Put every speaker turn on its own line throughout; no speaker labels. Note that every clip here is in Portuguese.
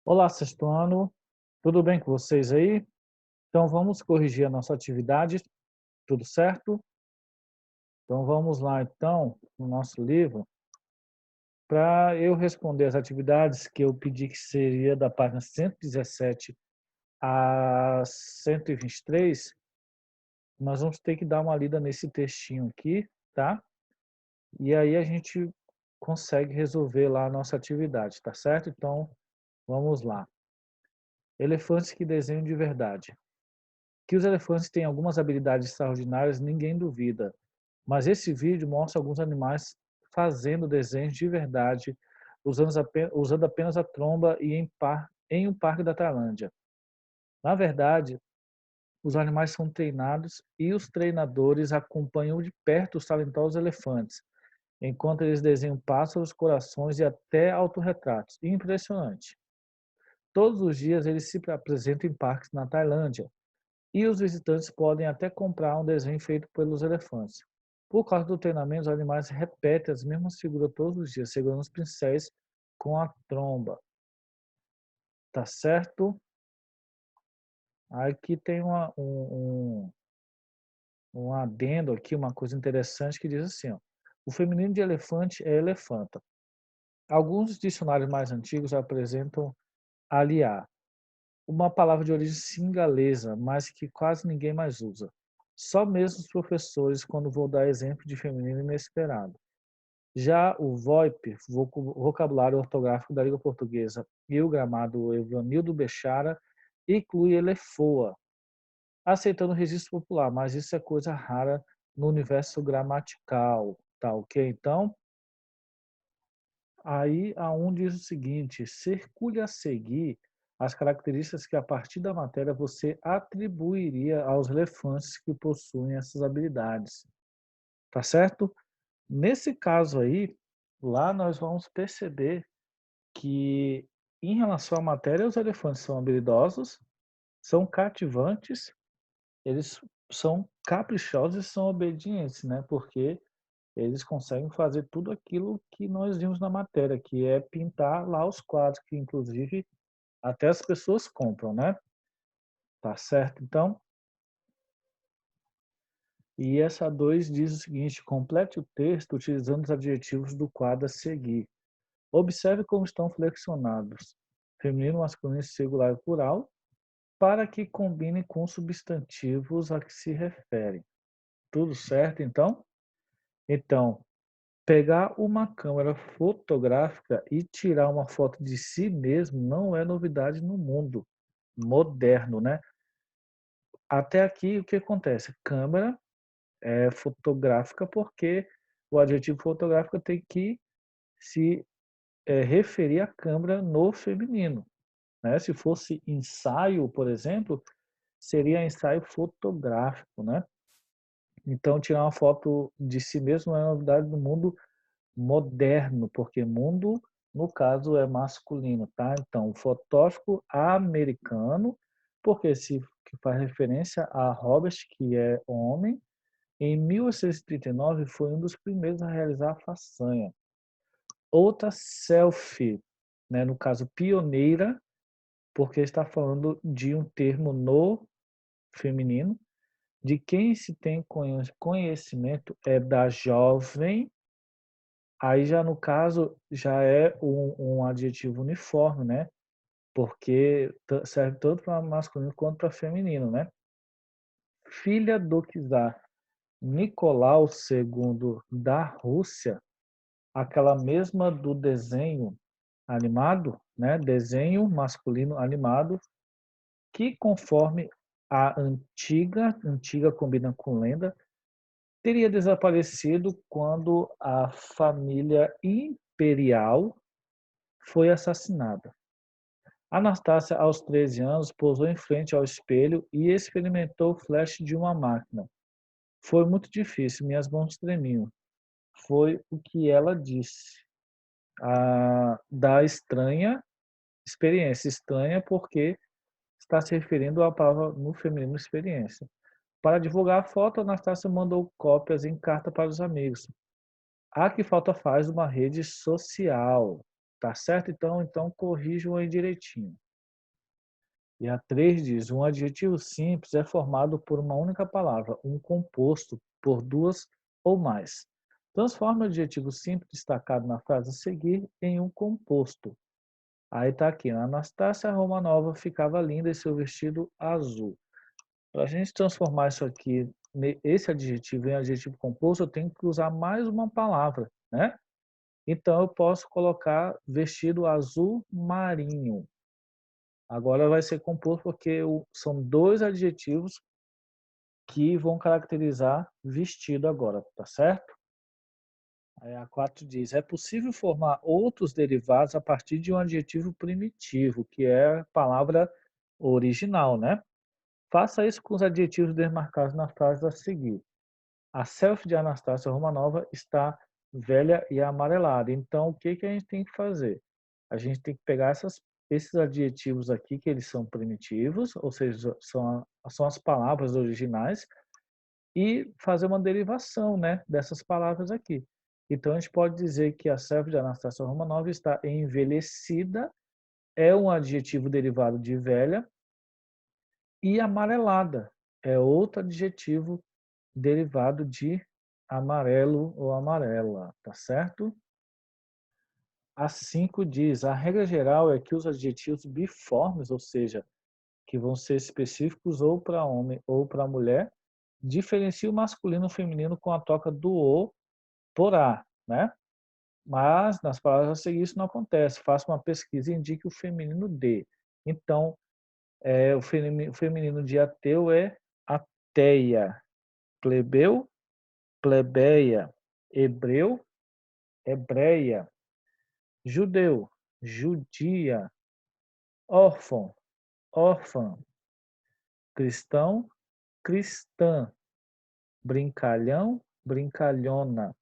Olá, sexto ano, tudo bem com vocês aí? Então vamos corrigir a nossa atividade, tudo certo? Então vamos lá então, no nosso livro, para eu responder as atividades que eu pedi que seria da página 117 a 123, nós vamos ter que dar uma lida nesse textinho aqui, tá? E aí a gente consegue resolver lá a nossa atividade, tá certo? Então vamos lá. Elefantes que desenham de verdade. Que os elefantes têm algumas habilidades extraordinárias, ninguém duvida. Mas esse vídeo mostra alguns animais fazendo desenhos de verdade, usando apenas a tromba e em um parque da Tailândia. Na verdade, os animais são treinados e os treinadores acompanham de perto os talentosos elefantes, enquanto eles desenham pássaros, corações e até autorretratos. Impressionante. Todos os dias eles se apresentam em parques na Tailândia, e os visitantes podem até comprar um desenho feito pelos elefantes. Por causa do treinamento, os animais repetem as mesmas figuras todos os dias, segurando os pincéis com a tromba. Tá certo? Aqui tem um adendo aqui, uma coisa interessante que diz assim, ó, o feminino de elefante é elefanta. Alguns dicionários mais antigos apresentam aliar, uma palavra de origem singalesa, mas que quase ninguém mais usa. Só mesmo os professores quando vou dar exemplo de feminino inesperado. Já o VoIP, vocabulário ortográfico da língua portuguesa, e o gramado Evanildo Bechara, inclui elefoa, aceitando o registro popular, mas isso é coisa rara no universo gramatical, tá ok? Então, aí a um diz o seguinte: circule a seguir as características que a partir da matéria você atribuiria aos elefantes que possuem essas habilidades. Tá certo? Nesse caso aí, lá nós vamos perceber que em relação à matéria, os elefantes são habilidosos, são cativantes, eles são caprichosos e são obedientes, né? Porque eles conseguem fazer tudo aquilo que nós vimos na matéria, que é pintar lá os quadros, que inclusive até as pessoas compram, né? Tá certo? Então, e essa 2 diz o seguinte: complete o texto utilizando os adjetivos do quadro a seguir. Observe como estão flexionados, feminino, masculino, singular e plural, para que combine com os substantivos a que se referem. Tudo certo, então? Então, pegar uma câmera fotográfica e tirar uma foto de si mesmo não é novidade no mundo moderno, né? Até aqui, o que acontece? Câmera é fotográfica porque o adjetivo fotográfico tem que se referir à câmera no feminino, né? Se fosse ensaio, por exemplo, seria ensaio fotográfico, né? Então, tirar uma foto de si mesmo é uma novidade do mundo moderno, porque mundo, no caso, é masculino, tá? Então, o fotógrafo americano, porque se que faz referência a Robert, que é homem, em 1839 foi um dos primeiros a realizar a façanha. Outra selfie, né, no caso pioneira, porque está falando de um termo no feminino, de quem se tem conhecimento é da jovem, aí já no caso já é um adjetivo uniforme, né? Porque serve tanto para masculino quanto para feminino, né? Filha do czar Nicolau II da Rússia, aquela mesma do desenho animado, né? Desenho masculino animado, que conforme a antiga combina com lenda, teria desaparecido quando a família imperial foi assassinada. Anastácia, aos 13 anos, posou em frente ao espelho e experimentou o flash de uma máquina. Foi muito difícil, minhas mãos tremiam. Foi o que ela disse. Da estranha experiência. Estranha porque está se referindo à palavra no feminino experiência. Para divulgar a foto, Anastácia mandou cópias em carta para os amigos. Que falta faz uma rede social. Tá certo? Então corrijam aí direitinho. E a 3 diz: um adjetivo simples é formado por uma única palavra, um composto por duas ou mais. Transforme o adjetivo simples destacado na frase a seguir em um composto. Aí está aqui: Anastácia Romanova ficava linda em seu vestido azul. Para a gente transformar isso aqui, esse adjetivo em adjetivo composto, eu tenho que usar mais uma palavra, né? Então eu posso colocar vestido azul marinho. Agora vai ser composto porque são dois adjetivos que vão caracterizar vestido agora, tá certo? Aí a 4 diz: é possível formar outros derivados a partir de um adjetivo primitivo, que é a palavra original, né? Faça isso com os adjetivos demarcados na frase a seguir. A selfie de Anastácia Romanova está velha e amarelada. Então, o que que a gente tem que fazer? A gente tem que pegar esses adjetivos aqui, que eles são primitivos, ou seja, são as palavras originais, e fazer uma derivação, né, dessas palavras aqui. Então, a gente pode dizer que a selfie de Anastácia Romanova está envelhecida, é um adjetivo derivado de velha, e amarelada é outro adjetivo derivado de amarelo ou amarela, tá certo? A 5 diz: a regra geral é que os adjetivos biformes, ou seja, que vão ser específicos ou para homem ou para mulher, diferenciam o masculino e o feminino com a troca do o por a, né? Mas nas palavras a seguir isso não acontece. Faça uma pesquisa e indique o feminino de. Então, o feminino de ateu é ateia, plebeu, plebeia, hebreu, hebreia, judeu, judia, órfão, órfã, cristão, cristã, brincalhão, brincalhona,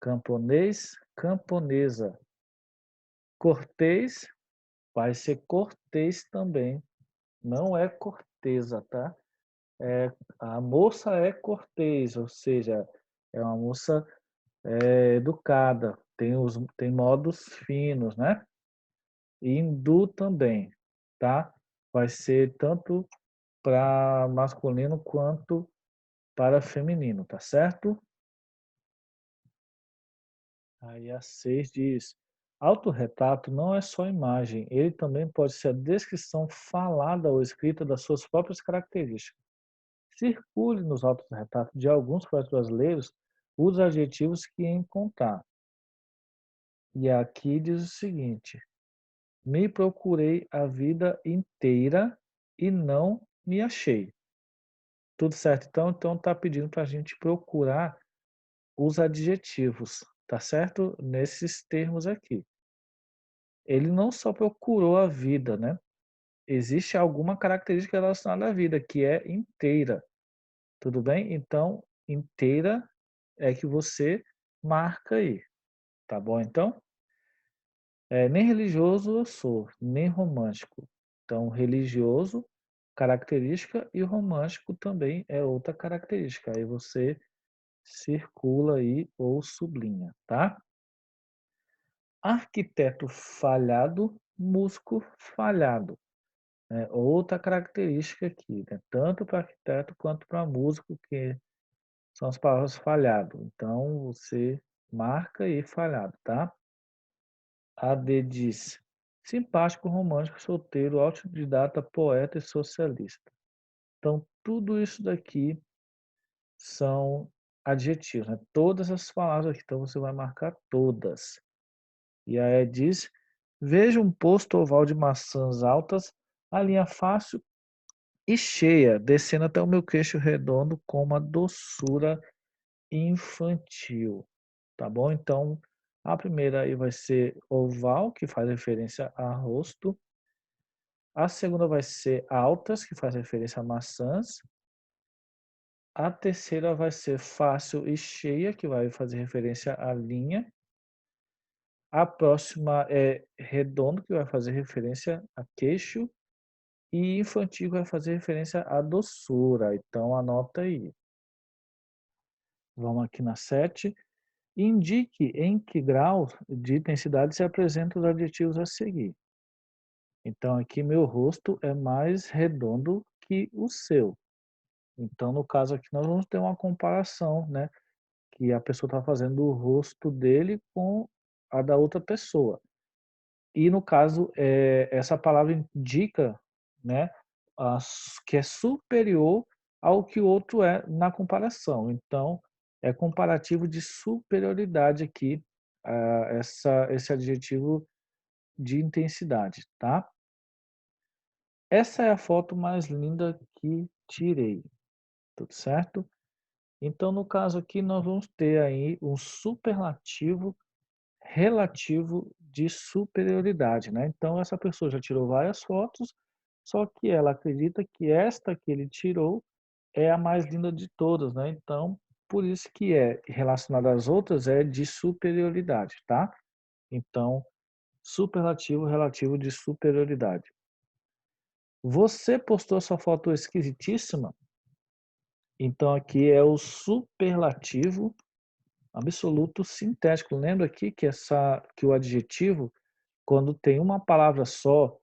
camponês, camponesa, cortês, vai ser cortês também, não é cortesa, tá? A moça é cortês, ou seja, é uma moça educada, tem modos finos, né? E hindu também, tá? Vai ser tanto para masculino quanto para feminino, tá certo? Aí a 6 diz: autorretrato não é só imagem, ele também pode ser a descrição falada ou escrita das suas próprias características. Circule nos autorretratos de alguns poetas brasileiros os adjetivos que encontrar. E aqui diz o seguinte: me procurei a vida inteira e não me achei. Tudo certo? Então tá pedindo para a gente procurar os adjetivos, tá certo? Nesses termos aqui. Ele não só procurou a vida, né? Existe alguma característica relacionada à vida, que é inteira. Tudo bem? Então, inteira é que você marca aí. Tá bom, então? Nem religioso eu sou, nem romântico. Então, religioso, característica, e romântico também é outra característica. Aí você circula aí ou sublinha, tá? Arquiteto falhado, músico falhado. Outra característica aqui, né? Tanto para arquiteto quanto para músico, que são as palavras falhado. Então, você marca aí falhado, tá? A D diz: simpático, romântico, solteiro, autodidata, poeta e socialista. Então, tudo isso daqui são adjetivos, né? Todas as palavras aqui, então você vai marcar todas. E aí diz: veja um posto oval de maçãs altas, a linha fácil e cheia, descendo até o meu queixo redondo com uma doçura infantil. Tá bom? Então, a primeira aí vai ser oval, que faz referência a rosto. A segunda vai ser altas, que faz referência a maçãs. A terceira vai ser fácil e cheia, que vai fazer referência à linha. A próxima é redondo, que vai fazer referência a queixo. E infantil vai fazer referência à doçura. Então, anota aí. Vamos aqui na 7. Indique em que grau de intensidade se apresentam os adjetivos a seguir. Então, aqui meu rosto é mais redondo que o seu. Então, no caso aqui, nós vamos ter uma comparação, né? Que a pessoa está fazendo o rosto dele com a da outra pessoa. E no caso, essa palavra indica, né, que é superior ao que o outro é na comparação. Então, é comparativo de superioridade aqui, esse adjetivo de intensidade, tá? Essa é a foto mais linda que tirei, tudo certo? Então, no caso aqui, nós vamos ter aí um superlativo relativo de superioridade, né. Então essa pessoa já tirou várias fotos, só que ela acredita que esta que ele tirou é a mais linda de todas, né, então por isso que é relacionada às outras é de superioridade, tá. Então, superlativo relativo de superioridade. Você postou sua foto esquisitíssima, então aqui é o superlativo absoluto sintético. Lembra aqui que o adjetivo, quando tem uma palavra só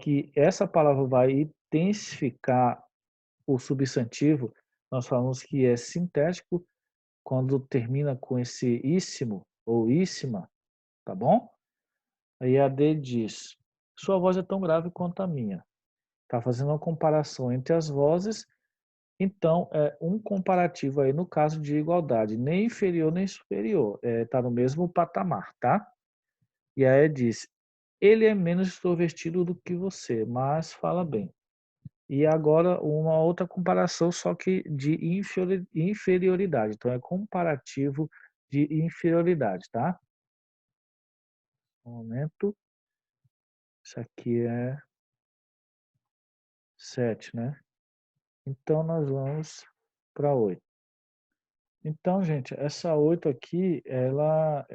que essa palavra vai intensificar o substantivo, nós falamos que é sintético quando termina com esse íssimo ou íssima, tá bom? Aí a D diz: sua voz é tão grave quanto a minha. Está fazendo uma comparação entre as vozes, então é um comparativo aí no caso de igualdade, nem inferior nem superior, tá no mesmo patamar, tá? E aí diz: ele é menos extrovertido do que você, mas fala bem. E agora uma outra comparação, só que de inferioridade. Então é comparativo de inferioridade, tá? Um momento. Isso aqui é 7, né? Então nós vamos para 8. Então, gente, essa 8 aqui, ela,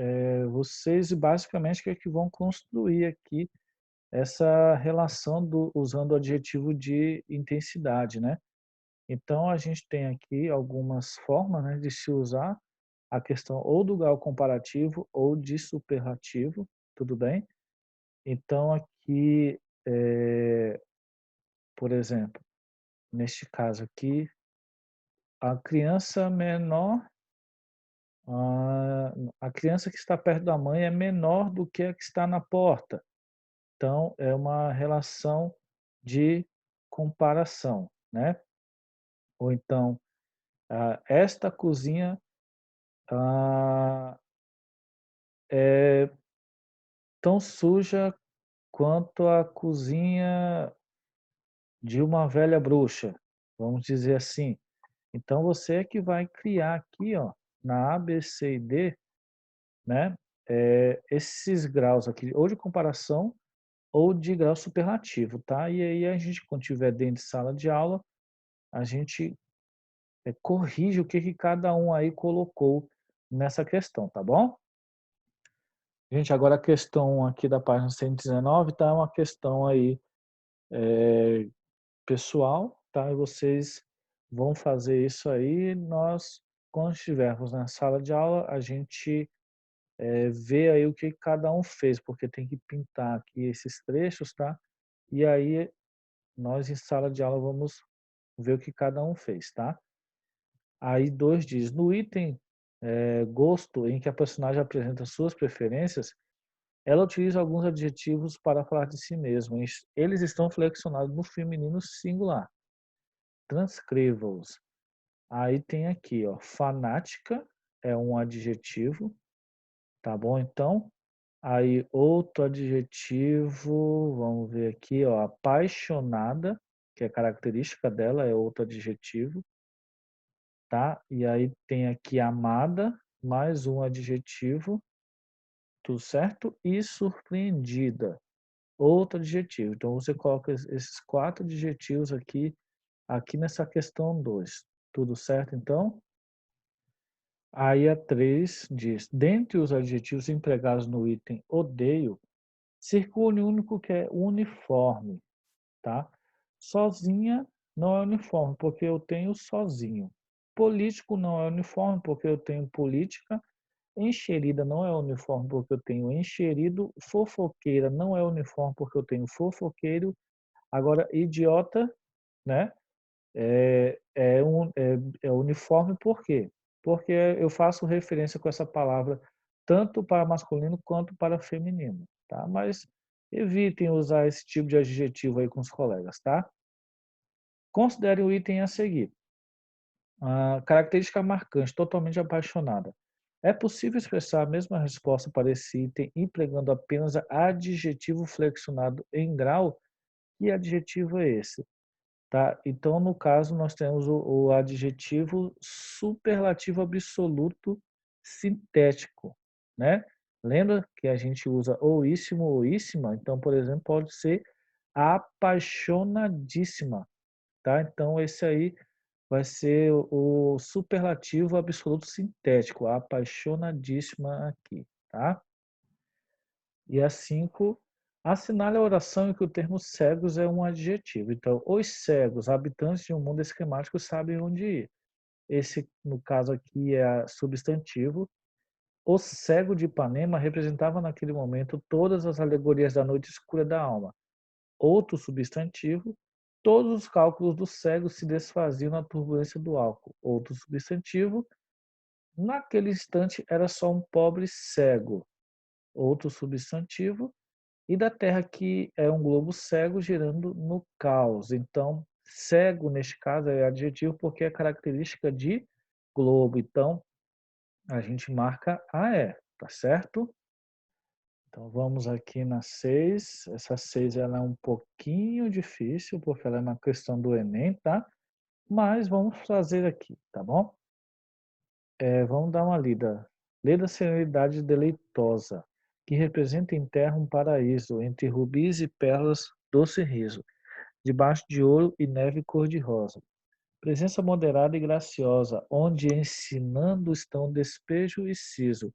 vocês basicamente que é que vão construir aqui essa relação usando o adjetivo de intensidade, né? Então, a gente tem aqui algumas formas, né, de se usar a questão ou do grau comparativo ou de superlativo, tudo bem? Então, aqui, por exemplo, neste caso aqui, a criança menor, a criança que está perto da mãe é menor do que a que está na porta. Então, é uma relação de comparação, né? Ou então, esta cozinha é tão suja quanto a cozinha de uma velha bruxa, vamos dizer assim. Então você é que vai criar aqui, ó, na A, B, C e D, né, esses graus aqui, ou de comparação ou de grau superlativo, tá? E aí a gente, quando tiver dentro de sala de aula, a gente corrige o que que cada um aí colocou nessa questão, tá bom? Gente, agora a questão aqui da página 119 tá uma questão aí pessoal, tá? E vocês vão fazer isso aí. Nós, quando estivermos na sala de aula, a gente vê aí o que cada um fez, porque tem que pintar aqui esses trechos, tá? E aí nós em sala de aula vamos ver o que cada um fez, tá? Aí 2 diz, no item gosto, em que a personagem apresenta suas preferências, ela utiliza alguns adjetivos para falar de si mesma. Eles estão flexionados no feminino singular. Transcreva-os. Aí tem aqui, ó, fanática é um adjetivo, tá bom? Então, aí outro adjetivo, vamos ver aqui, ó, apaixonada, que é característica dela, é outro adjetivo, tá? E aí tem aqui amada, mais um adjetivo, tudo certo? E surpreendida, outro adjetivo. Então você coloca esses 4 adjetivos aqui nessa questão 2. Tudo certo, então? Aí a 3 diz: dentre os adjetivos empregados no item odeio, circule o único que é uniforme, tá? Sozinha não é uniforme, porque eu tenho sozinho. Político não é uniforme, porque eu tenho política. Enxerida não é uniforme porque eu tenho enxerido. Fofoqueira não é uniforme porque eu tenho fofoqueiro. Agora, idiota, né? É uniforme por quê? Porque eu faço referência com essa palavra tanto para masculino quanto para feminino, tá? Mas evitem usar esse tipo de adjetivo aí com os colegas, tá? Considere o item a seguir. A característica marcante, totalmente apaixonada. É possível expressar a mesma resposta para esse item empregando apenas adjetivo flexionado em grau? Que adjetivo é esse? Tá? Então, no caso, nós temos o adjetivo superlativo absoluto sintético, né? Lembra que a gente usa ouíssimo, ouíssima? Então, por exemplo, pode ser apaixonadíssima, tá? Então, esse aí vai ser o superlativo absoluto sintético, apaixonadíssima aqui, tá? E a 5, assinale a oração em que o termo cegos é um adjetivo. Então, os cegos, habitantes de um mundo esquemático, sabem onde ir. Esse, no caso aqui, é substantivo. O cego de Ipanema representava naquele momento todas as alegorias da noite escura da alma. Outro substantivo, todos os cálculos do cego se desfaziam na turbulência do álcool. Outro substantivo, naquele instante era só um pobre cego. Outro substantivo, e da Terra que é um globo cego girando no caos. Então, cego neste caso é adjetivo porque é característica de globo. Então, a gente marca AE, tá certo? Então, vamos aqui na 6. Essa 6 ela é um pouquinho difícil porque ela é uma questão do Enem, tá? Mas vamos fazer aqui, tá bom? Vamos dar uma lida. Lê da serenidade deleitosa, que representa em terra um paraíso, entre rubis e pérolas, doce riso, debaixo de ouro e neve cor-de-rosa. Presença moderada e graciosa, onde ensinando estão despejo e siso,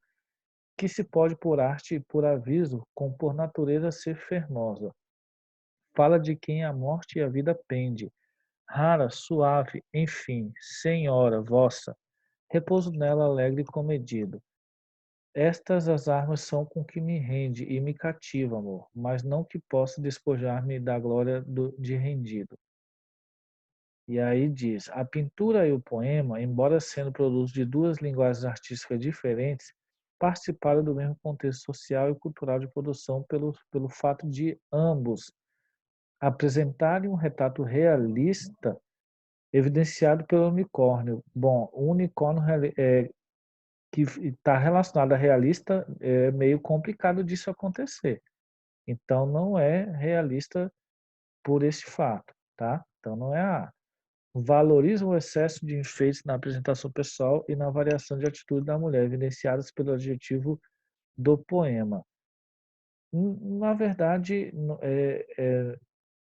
que se pode por arte e por aviso, com por natureza ser fermosa. Fala de quem a morte e a vida pende, rara, suave, enfim, senhora, vossa, repouso nela alegre e comedido. Estas as armas são com que me rende e me cativa, amor, mas não que possa despojar-me da glória de rendido. E aí diz, a pintura e o poema, embora sendo produtos de duas linguagens artísticas diferentes, participaram do mesmo contexto social e cultural de produção pelo fato de ambos apresentarem um retrato realista evidenciado pelo unicórnio. Bom, o unicórnio que está relacionado a realista é meio complicado disso acontecer. Então, não é realista por esse fato, tá? Então, não é a. Valoriza o excesso de enfeites na apresentação pessoal e na variação de atitude da mulher, evidenciadas pelo adjetivo do poema. Na verdade,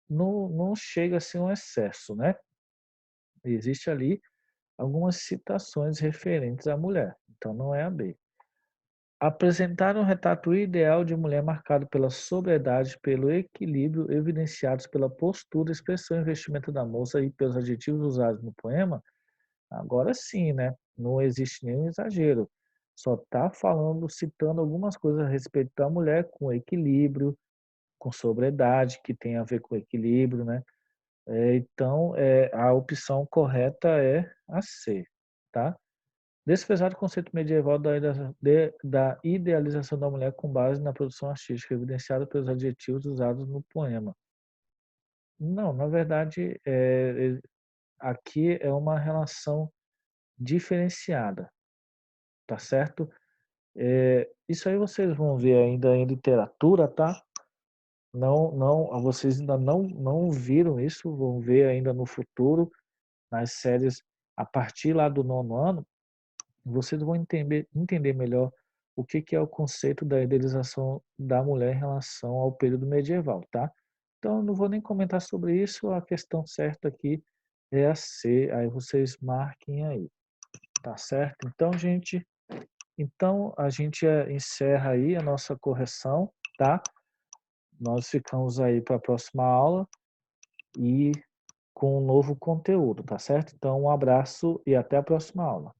não chega a ser um excesso, né? Existe ali algumas citações referentes à mulher, então não é a B. Apresentar um retrato ideal de mulher marcado pela sobriedade, pelo equilíbrio, evidenciados pela postura, expressão e vestimenta da moça e pelos adjetivos usados no poema, agora sim, né? Não existe nenhum exagero. Só está falando, citando algumas coisas a respeito da mulher com equilíbrio, com sobriedade, que tem a ver com equilíbrio, né? Então, a opção correta é a C, tá? Desprezar o conceito medieval da idealização da mulher com base na produção artística, evidenciado pelos adjetivos usados no poema. Não, na verdade, aqui é uma relação diferenciada, tá certo? Isso aí vocês vão ver ainda em literatura, tá? Vocês ainda não viram isso, vão ver ainda no futuro, nas séries a partir lá do 9º ano, vocês vão entender melhor o que é o conceito da idealização da mulher em relação ao período medieval, tá? Então, eu não vou nem comentar sobre isso, a questão certa aqui é a C, aí vocês marquem aí, tá certo? Então, a gente encerra aí a nossa correção, tá? Nós ficamos aí para a próxima aula e com um novo conteúdo, tá certo? Então, um abraço e até a próxima aula.